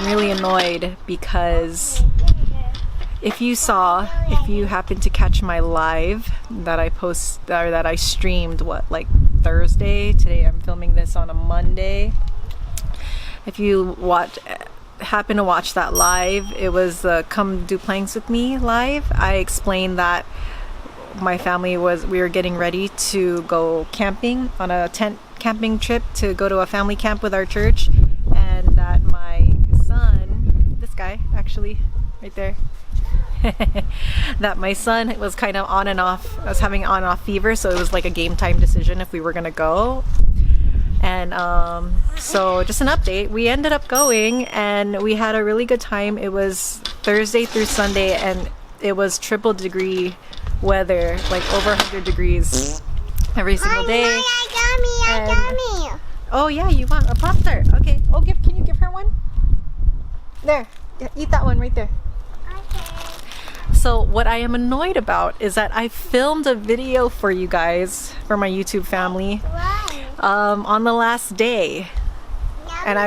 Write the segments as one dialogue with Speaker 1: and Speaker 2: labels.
Speaker 1: really annoyed because if you happen to catch my live that I streamed, like Thursday, today I'm filming this on a Monday. If you happen to watch that live, it was the Come Do Planks With Me live. I explained that my family we were getting ready to go camping on a tent camping trip to go to a family camp with our church, and that my son, this guy actually right there, that my son was kind of on and off. I was having on and off fever, so it was like a game time decision if we were gonna go. And so just an update, we ended up going and we had a really good time. It was Thursday through Sunday and it was triple degree weather, like over 100 degrees every single day. I got me. Oh yeah, you want a Pop-Tart? Okay. Oh, can you give her one? There, eat that one right there. So what I am annoyed about is that I filmed a video for you guys, for my YouTube family, on the last day. And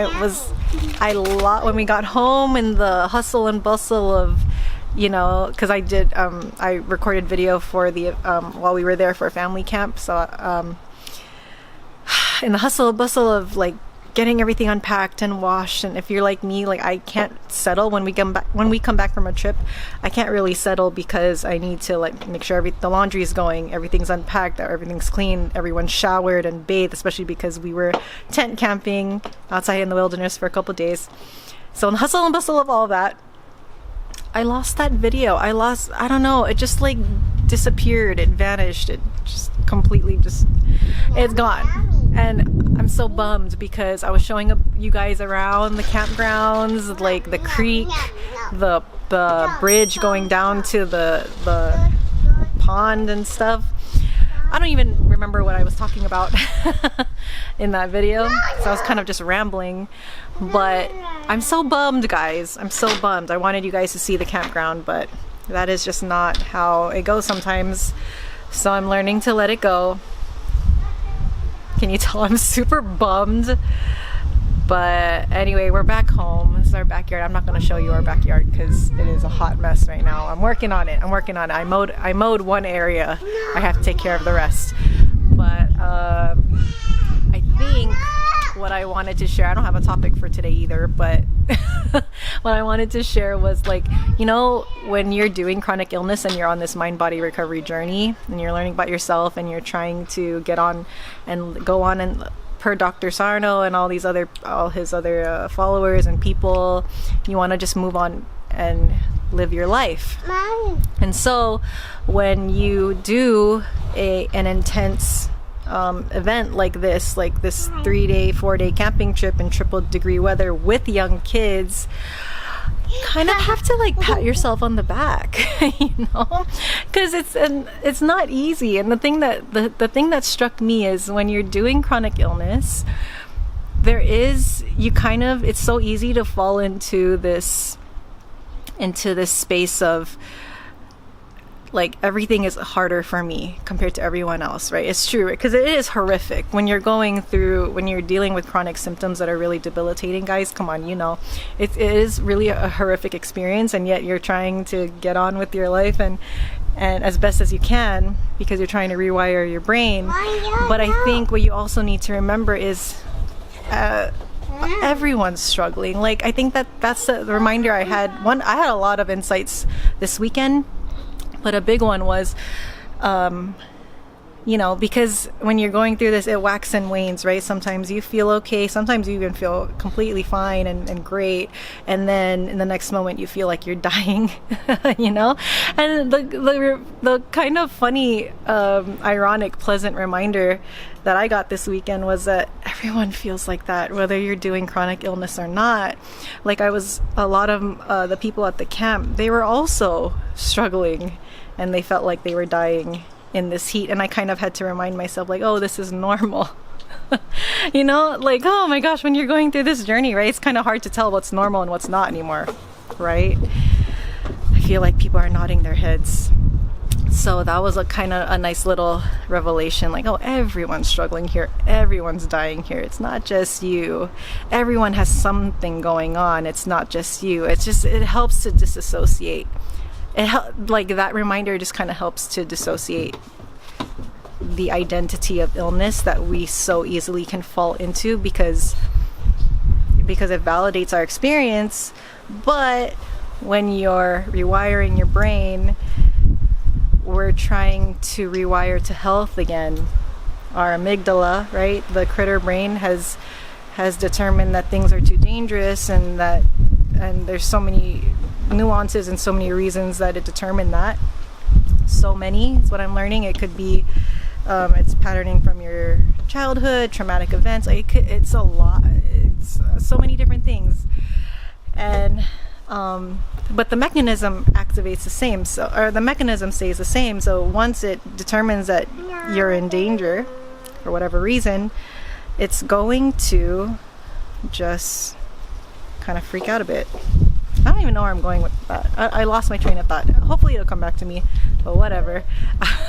Speaker 1: when we got home in the hustle and bustle of, because I recorded video for the, while we were there for a family camp. So in the hustle and bustle of like getting everything unpacked and washed, and if you're like me, like I can't settle when we come back from a trip. I can't really settle because I need to like make sure the laundry is going, everything's unpacked, everything's clean, everyone's showered and bathed, especially because we were tent camping outside in the wilderness for a couple days. So in the hustle and bustle of all that, I lost that video. I don't know, it just like disappeared, it vanished, it just completely it's gone. And I'm so bummed because I was showing you guys around the campgrounds, like the creek, the bridge going down to the pond and stuff. I don't even remember what I was talking about in that video, so I was kind of just rambling. But I'm so bummed, guys. I'm so bummed. I wanted you guys to see the campground, but that is just not how it goes sometimes. So I'm learning to let it go. Can you tell I'm super bummed? But anyway, we're back home. This is our backyard. I'm not going to show you our backyard because it is a hot mess right now. I'm working on it. I mowed one area. I have to take care of the rest. But I think what I wanted to share, I don't have a topic for today either, but what I wanted to share was like, when you're doing chronic illness and you're on this mind-body recovery journey and you're learning about yourself and you're trying to get on and go on and per Dr. Sarno and all his other followers and people, you want to just move on and live your life. Mommy. And so when you do an intense event like this 3-day 4-day camping trip in triple degree weather with young kids, you kind of have to like pat yourself on the back, because it's not easy. And the thing that struck me is when you're doing chronic illness, it's so easy to fall into this space of like everything is harder for me compared to everyone else, right? It's true, because it is horrific when you're dealing with chronic symptoms that are really debilitating, guys. Come on, it is really a horrific experience, and yet you're trying to get on with your life and as best as you can because you're trying to rewire your brain. But I think what you also need to remember is everyone's struggling. Like I think that's the reminder I had. I had a lot of insights this weekend. But a big one was, because when you're going through this, it waxes and wanes, right? Sometimes you feel okay. Sometimes you even feel completely fine and great. And then in the next moment, you feel like you're dying, And the kind of funny, ironic, pleasant reminder that I got this weekend was that everyone feels like that, whether you're doing chronic illness or not. Like a lot of the people at the camp, they were also struggling and they felt like they were dying in this heat. And I kind of had to remind myself like, oh, this is normal. Like, oh my gosh, when you're going through this journey, right? It's kind of hard to tell what's normal and what's not anymore, right? I feel like people are nodding their heads. So that was a kind of a nice little revelation, like, oh, everyone's struggling here, everyone's dying here, it's not just you, everyone has something going on, it's not just you. It's just, it helps to disassociate. Like that reminder just kind of helps to dissociate the identity of illness that we so easily can fall into, because it validates our experience. But when you're rewiring your brain, we're trying to rewire to health again. Our amygdala, right, the critter brain has determined that things are too dangerous, and there's so many nuances and so many reasons that it determined that. So many is what I'm learning. It could be it's patterning from your childhood, traumatic events. It's a lot. It's so many different things, and but the mechanism activates the same. So, or the mechanism stays the same. So once it determines that you're in danger for whatever reason, it's going to just kind of freak out a bit. I don't even know where I'm going with that. I lost my train of thought. Hopefully it'll come back to me, but whatever.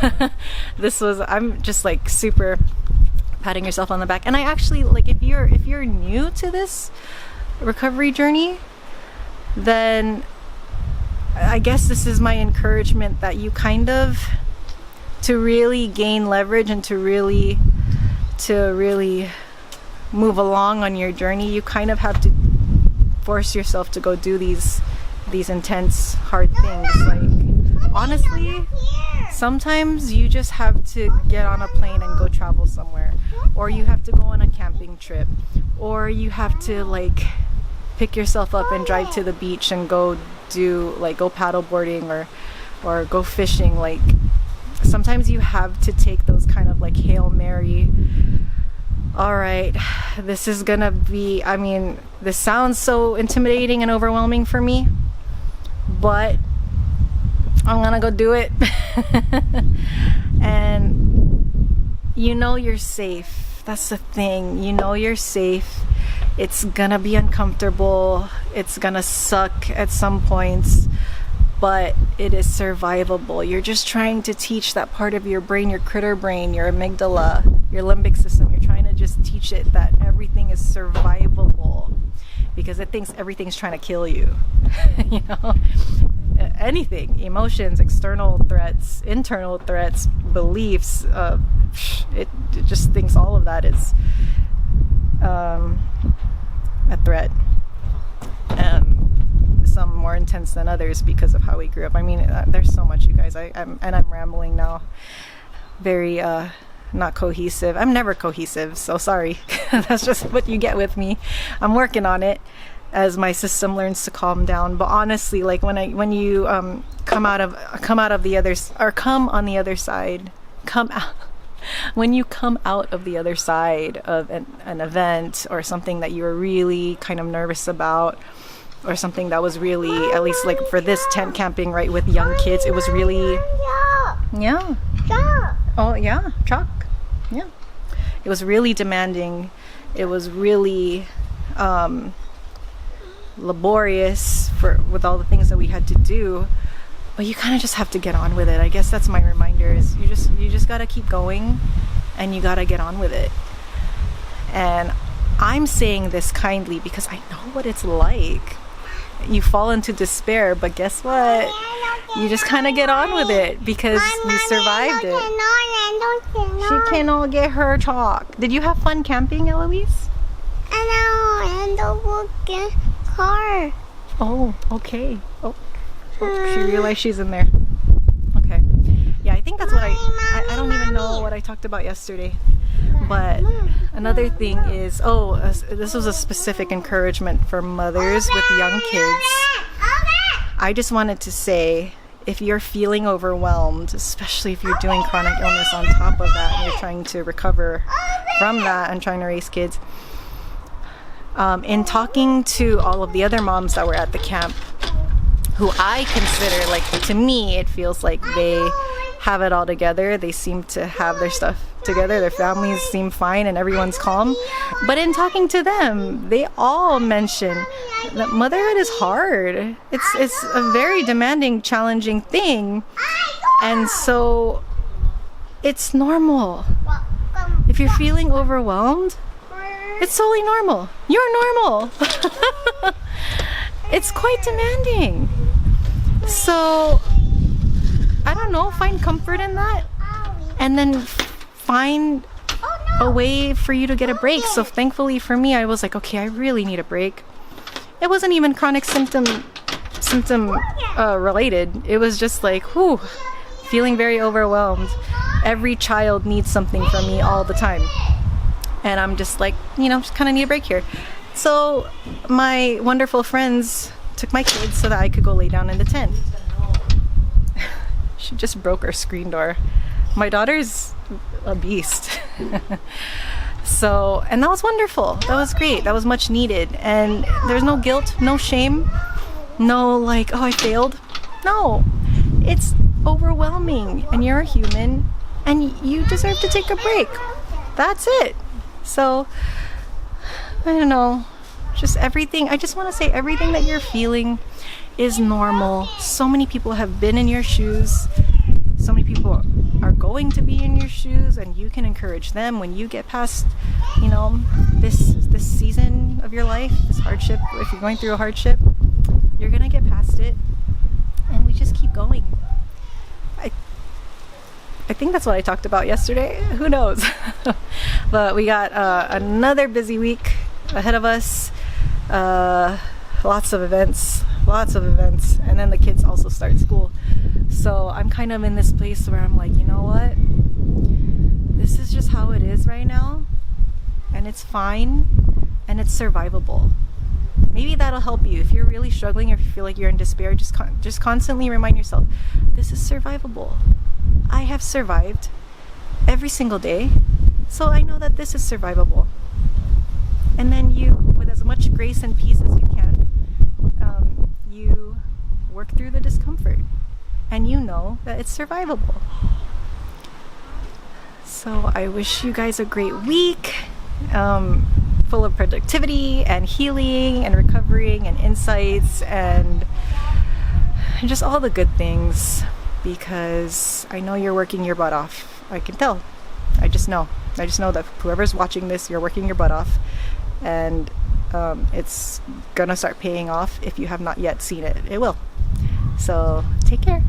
Speaker 1: I'm just like super patting yourself on the back. And I actually, like, if you're new to this recovery journey, then I guess this is my encouragement that you kind of, to really gain leverage and to really move along on your journey, you kind of have to force yourself to go do these intense, hard things. Like, honestly, sometimes you just have to get on a plane and go travel somewhere, or you have to go on a camping trip, or you have to like pick yourself up and drive to the beach and go paddleboarding or go fishing. Like, sometimes you have to take those kind of like Hail Mary, all right, this is gonna be, I mean, this sounds so intimidating and overwhelming for me, but I'm gonna go do it. And you know you're safe. That's the thing. You know you're safe. It's gonna be uncomfortable. It's gonna suck at some points, but it is survivable. You're just trying to teach that part of your brain, your critter brain, your amygdala, your limbic system. You're trying to just teach it that everything is survivable, because it thinks everything's trying to kill you. You know, anything, emotions, external threats, internal threats, beliefs, it just thinks all of that is a threat. Some more intense than others because of how we grew up. I mean, there's so much, you guys. I'm rambling now. Very not cohesive. I'm never cohesive, so sorry. That's just what you get with me. I'm working on it as my system learns to calm down. But honestly, like when you come on the other side, when you come out of the other side of an event or something that you were really kind of nervous about, or something that was really, at least like for this tent camping, right, with young kids, it was really, yeah, oh yeah, chalk, yeah, it was really demanding. It was really laborious with all the things that we had to do, but you kind of just have to get on with it. I guess that's my reminder, is you just got to keep going, and you got to get on with it. And I'm saying this kindly because I know what it's like. You fall into despair, but guess what? You just kind of get on with it because you survived it. She cannot get her chalk. Did you have fun camping, Eloise?
Speaker 2: I know, and the car.
Speaker 1: Oh, okay. Oh, she realized she's in there. Okay. Yeah, I think that's what I don't even know what I talked about yesterday. But another thing is, this was a specific encouragement for mothers with young kids. I just wanted to say, if you're feeling overwhelmed, especially if you're doing chronic illness on top of that, and you're trying to recover from that and trying to raise kids, in talking to all of the other moms that were at the camp, who I consider, like, to me, it feels like they have it all together. They seem to have their stuff together. Their families seem fine and everyone's calm. But in talking to them, they all mention that motherhood is hard. It's a very demanding, challenging thing. And so it's normal. If you're feeling overwhelmed, it's totally normal. You're normal. It's quite demanding. So, I don't know, find comfort in that. And then find a way for you to get a break. So thankfully for me, I was like, okay, I really need a break. It wasn't even chronic symptom related. It was just like, whew, feeling very overwhelmed. Every child needs something from me all the time. And I'm just like, just kind of need a break here. So my wonderful friends took my kids so that I could go lay down in the tent. She just broke our screen door. My daughter's a beast. So, and that was wonderful. That was great. That was much needed. And there's no guilt, no shame, no like, oh, I failed. No, it's overwhelming and you're a human and you deserve to take a break. That's it. So, I don't know, just everything. I just want to say everything that you're feeling is normal. So many people have been in your shoes. So many people are going to be in your shoes, and you can encourage them when you get past, this season of your life, this hardship. If you're going through a hardship, you're gonna get past it, and we just keep going. I think that's what I talked about yesterday. Who knows? But we got another busy week ahead of us. Lots of events, and then the kids also start school. So I'm kind of in this place where I'm like, you know what? This is just how it is right now, and it's fine, and it's survivable. Maybe that'll help you if you're really struggling, or if you feel like you're in despair. Just constantly remind yourself, this is survivable. I have survived every single day, so I know that this is survivable. And then you, with as much grace and peace as you can, you work through the discomfort, and you know that it's survivable. So I wish you guys a great week, full of productivity and healing and recovering and insights and just all the good things, because I know you're working your butt off. I can tell. I just know that whoever's watching this, you're working your butt off, and it's gonna start paying off if you have not yet seen it. It will. So take care.